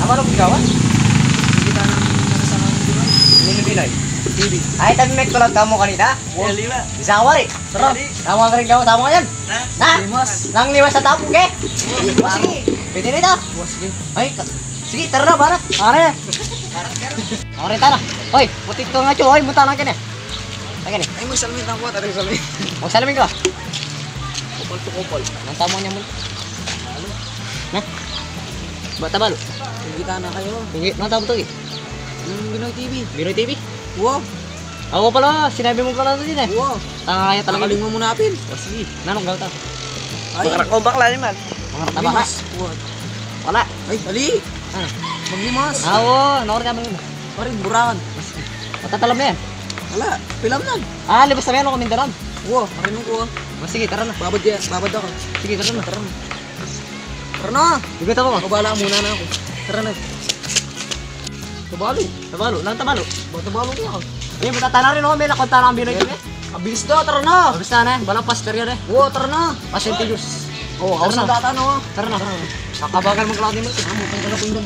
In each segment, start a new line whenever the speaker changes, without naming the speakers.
Ano mo gawa?
Kita ng nakasama ng Pinoy.
Pinoy.
TV.
Ay, tabi may tulad ka mo kanina.
Lima.
Bisa awari. Tara. Tama ka rin gawa. Tama ka yan. Na?
Limas.
Nang liwas sa tapo, ke? Sige. Pwede nito.
Sige.
Ay, sige, tara na, barat. Are. Are, tara. Hoy, putit ko nga, Chu. Hoy, munta lang ka na. Ay, gani.
Ay, magsalamit ako. Taring salamit.
Magsalamin ka.
Kupol to kupol.
Nang tamo niya mo. Na? Bata balo.
Kita na kayo.
Hindi, nang tamo to, eh.
Yung Pinoy TV.
Binoy TV?
Wow.
Ako pala, sinabi mo pala ito din eh.
Wow.
Tanga kaya talaga.
Nakaling mo muna apin.
O sige, nanong gawta.
Ay. Bakla naman.
Mga taba ka. Wala.
Ay, dali.
Ano?
Maglimas.
Oo, naor ka mga.
Parin, burakan.
Matatalam na yan.
Wala. Pilam na.
Ah, libas na yan ako Mindanao.
Wow. Parin ko.
O sige, tara na.
Babad yan. Babad ako.
Sige, tara na.
Tara na. Tara na.
Bigot ako.
Kabala muna na ako. Tara na. Tabalo.
Tabalo, lang tabalo.
Tabalo ko ako.
Ay, matata na rin ako. May nakunta na ang Binoy TV.
Abilis daw. Tara na.
Mabis na na. Walang pastor yan eh.
Wow, tara na.
Pasentiyos.
Oh, ako sa data na.
Tara na. Kakabagal mong cloud ni mo.
Mutang ka na kung doon.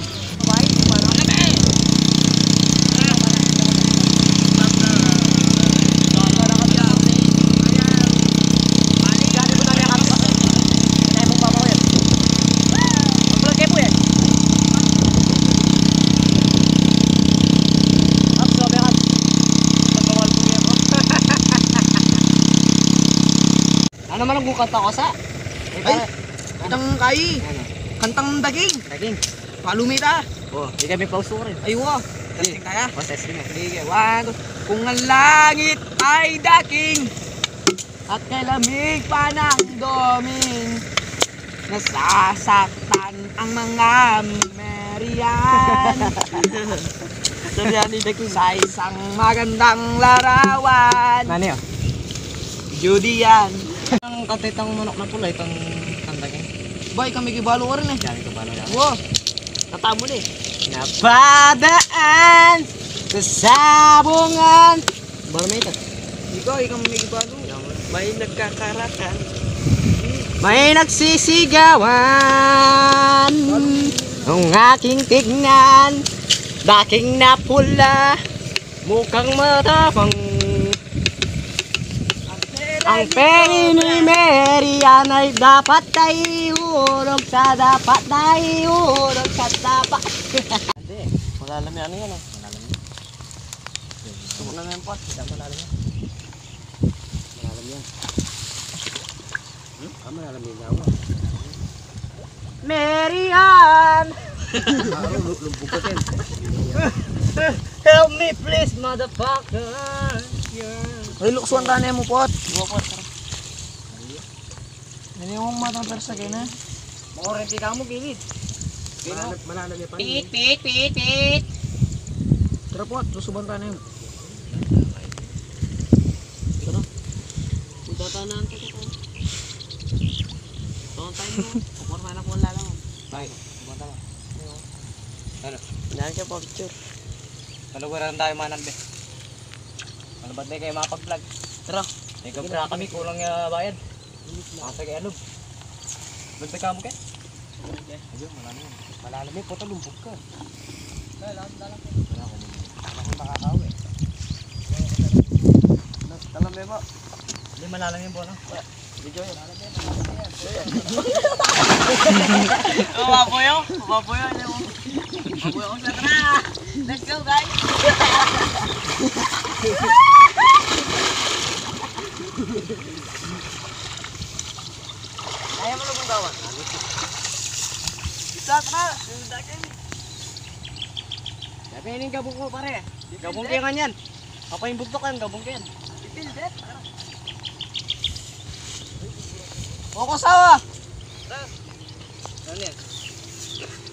Ano man ang kanta ko sa?
Ay, kantang kai. Kantang daging.
Daging.
Palumita.
Oh, di kami pausurin.
Ay, wow. Testing tayo.
O, testing na.
Sige, 1, 2. Kung ang langit ay daking at kay lamig pa ng doming, nasasaktan ang mga Merian. Sabihan ni Daking sa isang magandang larawan.
Nani o?
Judy yan.
Ang katitang manok na pula, itong kanta niya.
Bay, kami gibalo ka rin eh.
Dami ko ba na
Wow. Tatamo na eh.
Napadaan sa sabungan. Barmeta.
Ikaw may gibalo. May nagkakarakan.
May nagsisigawan. Ang aking tignan, daking napula, mukhang matapang. Ang pengi ni Merian ay dapat na ihulog sa dapat na ihulog sa dapat. Hindi, malalam yan ano yan oh. Malalam yan. Gusto mo na yung pot, hindi malalam yan. Malalam yan. Malalam yan ako. Merian!
Lumpukatin.
Help me please, motherfucker.
Ay, luksuan ka na mo pot. Hindi mo matang persa kayo na.
Makurenti ka mo, gilid.
Malalam yan pa.
Pit, pit, pit, pit.
Tara pot, susuban ka na yun.
Tara. Magtatanaan ko ito. Tawang tayo mo. Kuporma na po ang lalang mo. Ay, kumanta mo. Ano? Pinaan siya po, picture. Paluguran tayo manan, be. Ano ba't na kayo makapag-vlog? Tara. Tara kami, kulang bayad. Masa kayo ano? Ba't ka mo kayo? Ayun, malalim. Malalim eh, puta lumbog ka. Dalang. Wala akong makakawi.
Dalam ba?
Hindi malalim yung bola. Video yun. Mapoyo. Mapoyo. Mapoyo. Tara. Let's go guys. Ayaw mo na kung gawan.
Isa ka na.
Sabi yung gabong ko pare. Gabong kayo nga yan. Kapayin bugtokan, gabong kayo yan.
Ipildet. Oko sawa.
Ano yan?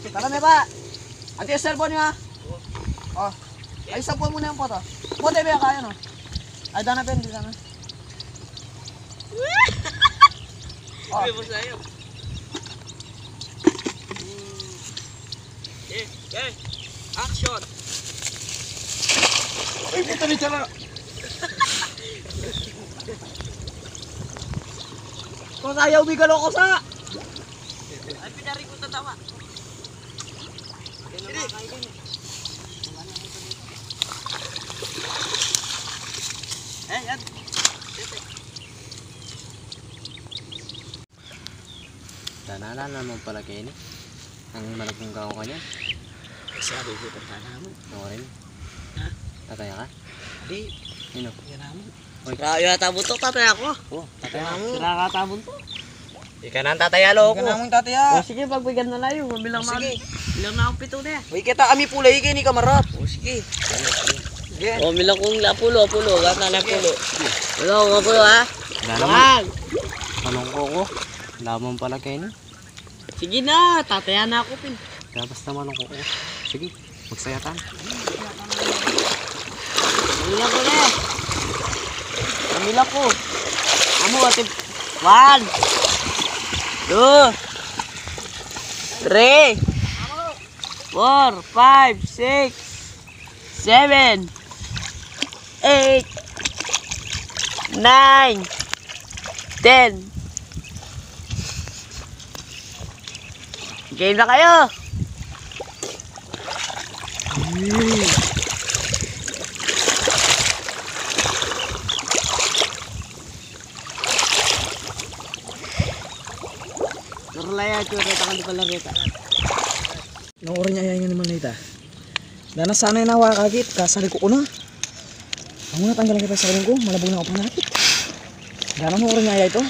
Tara may ba? Ati yung cellphone nyo ha. Oh. Ay, sabon mo na yung photo. Mo, debe kaya no? Ay, dana pen, di sana. Oh.
Sabi mo sa'yo. Okay. Action!
Ay, puta ni Chala. Kung ayaw bigalo ko sa.
Ay, pinari ko tatawa.
Yan.
Danana naman pala kayo ni. Ang malagong gawa ka niyan.
Sabi ko pa naman.
Ako rin.
Ha?
Tataya ka?
Di,
Sino?
yan naman.
Oy.
Kaya tabon to, tatay ako.
Oh, tataya ka.
Sira ka tabon to.
Ika na ang tatayalo
Ika
ko.
naman tataya.
O sige, pagbigyan na layo. Mabilang na.
Sige.
Bilang na akong pito na.
Uy, kita kami pulay kay ni kamarap. O sige. Sige.
O, bilang kong lapulo. Gata na pulo. Wala ko kapulo ha. Wag. Anong ko? Lamang pala kayo ni. Sige na, tataya na ako pin. Kaya basta manong ko. Sige, magsayatan. Mamila ko na. Mamila ko. Amo ate. 1, 2, 3, 4, 5, 6, 7, 8, 9, 10. Game na kayo. Turlaya, cureta ka di pala reta.
Nang oras niya yan naman nita. Dana sana yung nawakagit, kasali ko na. Ang muna tanggalan kita sa ko, malabog na ako panakit. Dana nang oras niya ito.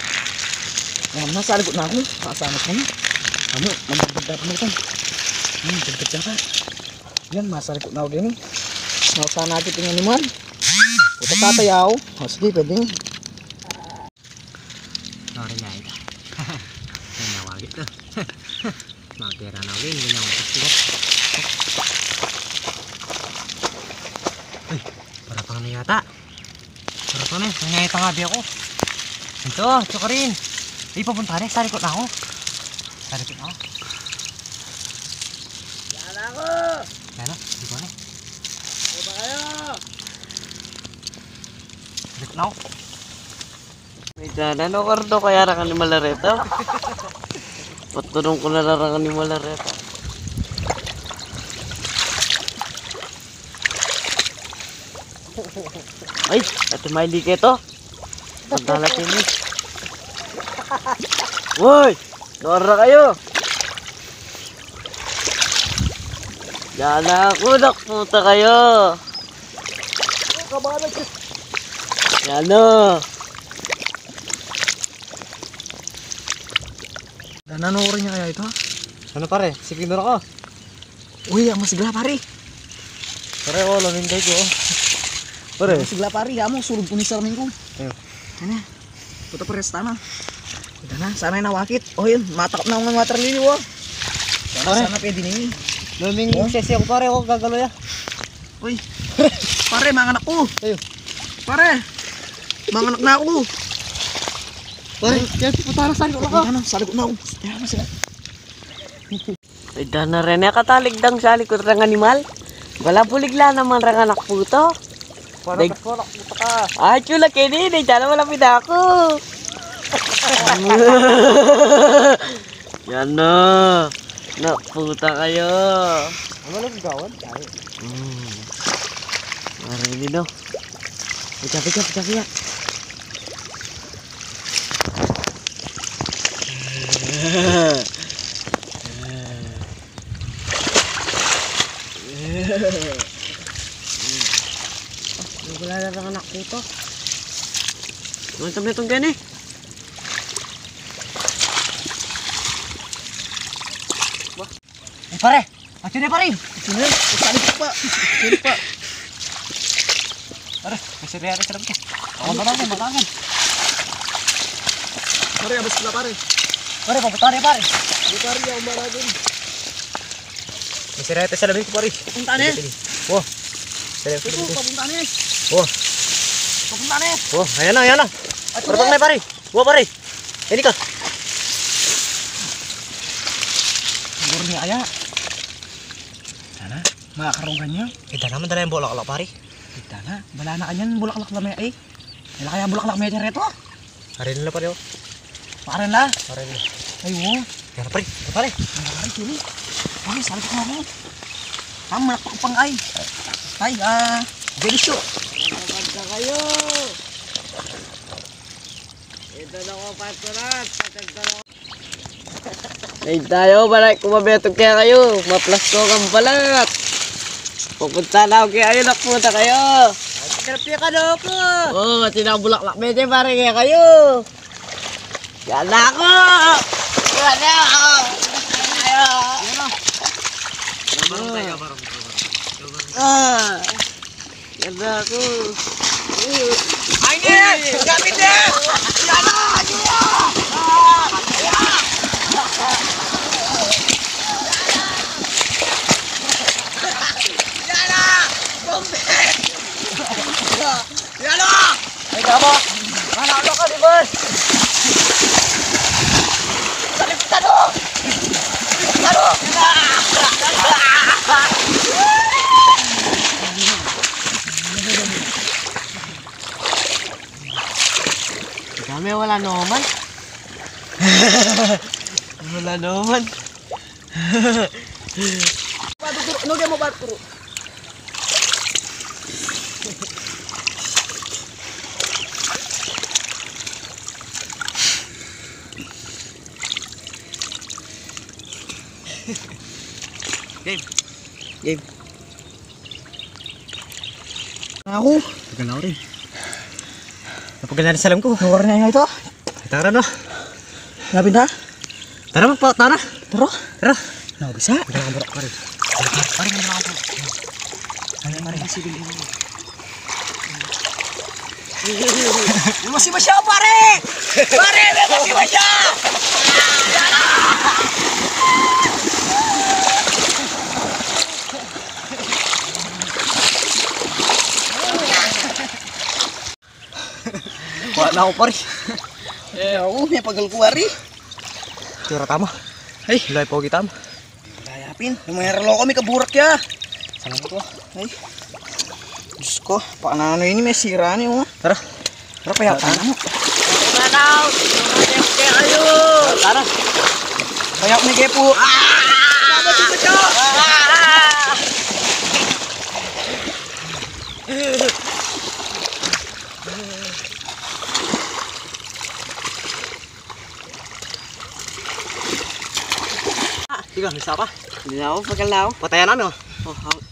Ngayon na, sa likod na ako, kasamas ko na. Kamu, magbagdag pa nito. Bagdag ka. Yan, masalikot na ako gini. Nausahan natin tingnan ni Man. Ito tatayaw. O sige, pwede.
Sorry na ito. Ay, nawagit to. Magkira na win, ganyan ako pagsigot. Uy, para pang na yata. Para pang na, nangayita nga di ako. Ito, tsukarin. Ay, papunta rin, sa likod na ako. Sa likod na ako.
Yan ako!
Yan o, di ko na.
Ano ba kayo?
Sa likod na ako. May dana, no kardo kaya na ka ni Malareta? Patulong ko na larangan ni Malareta. Ay, ito may di keto. Pagdalat ini. Woy, nora kayo. Yana ako, nakputa kayo. Yana.
Dana nang oras niya kaya ito?
Ano pare? Sige na ako.
Uy, ang masigla pare.
Pare, oh, lamintay ko. Pare.
Ang masigla pare, amo, sulog ko ni Sarming ko.
Ayun.
Ano? Puto pares tama. Dana, sana yung nawakit. O yun, matakap na ako ng water lily, oh.
Pare.
Sana pwede na yun.
Laming sesi ako pare, ako gagalo ya.
Uy, pare, mga anak ko.
Ayun.
Pare, mga anak na ako.
Pare, yan, putara saan ko ako.
Ano, sa likod na ako. Kaya na sila.
Ay, dana rin na kataligdang sa likod ng animal. Wala puligla naman rang anak puto.
Parang kasolak mo ka.
Ay, chula kini, ay, dana wala pida ako. Yan na. Nakputa kayo.
Ano lang gawin?
Marinig no. Picap. Wala na lang anak puto. Mantap na itong gani. Eh pare, action na pare.
Sino yun? Sa likod pa. Sino pa?
Pare, may siriyari sarap ka. Ako matangan.
Pare, abas pala pare.
Pare, papunta na pare.
Hindi pare, ako maragin.
May siriyari sa labing ko pare.
Papunta na eh.
Oh, siriyari sa
Ito,
labing ko.
papunta na eh.
Oh,
Papunta na eh.
oh, ayan na. Pare, pang na pare. Oh pare. Ini ka.
Siguro niya kaya. Sana, makakarong kanya.
Kita naman dala yung bolak-olak pare.
Kita na, bala na kanyan, bulaklak na may ay. Wala kaya bulaklak may dyan reto.
Hari nila pare oh.
Pakaran la.
Hari nila.
Ay wo.
Yan pare. Pare.
Ay, sili. Ay, salit ko na ako. Malakpak pang ay. Ay, Belisyo.
Maganda kayo. Ito na ko pastorat. Patagda na ko. Ay tayo, balay kumabetog kaya kayo. Maplasto kang balat. Pupunta na ako kaya kayo, nakpunta kayo. Karapya ka na ako. Oo, tinabulaklak medyo pare kaya kayo. Yan na ako. Yan na ako. Yan na. Barong tayo, barong. Yan na ako. Ay, hindi! Gamit din! Yan na! Yalo! Ay, gabo! Manalo ka, di ba? Saliptan o! Saliptan o! Dami, wala naman. Wala naman.
Ano kaya mo ba turo?
Game.
Game. Ako.
Pagalaw rin. Napagalaw rin salam ko.
Nawar na nga ito.
Tara no.
Lapit na.
Tara magpa, tara.
Taro.
Tara.
Nawa bisa.
Pagalaw ka pa rin. Pare mo na ako.
Pare kasi bilhin mo. Masih masya pare. Pare, masih masya.
Wala ako pare.
Ako may pagalkuwari.
Tira tama. Ay, lay po kita mo.
Dayapin, lumayaralo kami kaburak ya.
Salamat ko.
Ay. Diyos ko, paano ini may sira niyo.
Tara.
Tara payatan mo.
Tara. Kayo. Tara.
Payak ni Gepo. Salamat sa siya.
Tiga, bisa apa?
Dilaw, pagalaw.
Patayan namin oh.
Out.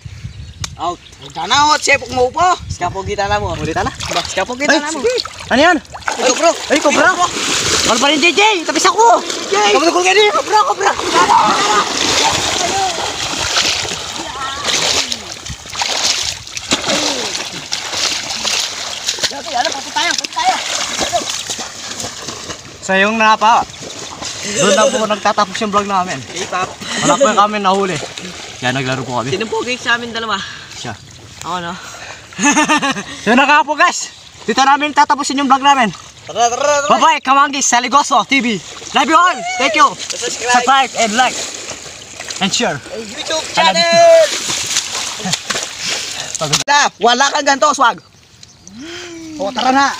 Out. Dana hot sepok mo po.
Skapo kita na mo. Ulit na.
Ba, skapo kita na mo.
Ano yan?
Ay, bro.
Ay, kobra. Ano pa rin JJ? Tapis ako. Kamu tukul ka din. Kobra.
Punta tayo.
Sayong na pa. Doon na po nagtatapos yung vlog namin.
K-pop.
Wala po kami nahuli. Kaya naglaro po kami.
Sino po sa amin dalawa?
Siya.
Ako no.
So na nga po guys. Dito namin tatapusin yung vlog namin.
Tara.
Bye-bye, Kamangis, Saligoso TV. Love you all. Thank you. Subscribe and like. And share.
YouTube channel. Wala kang ganito, swag. O, tara na.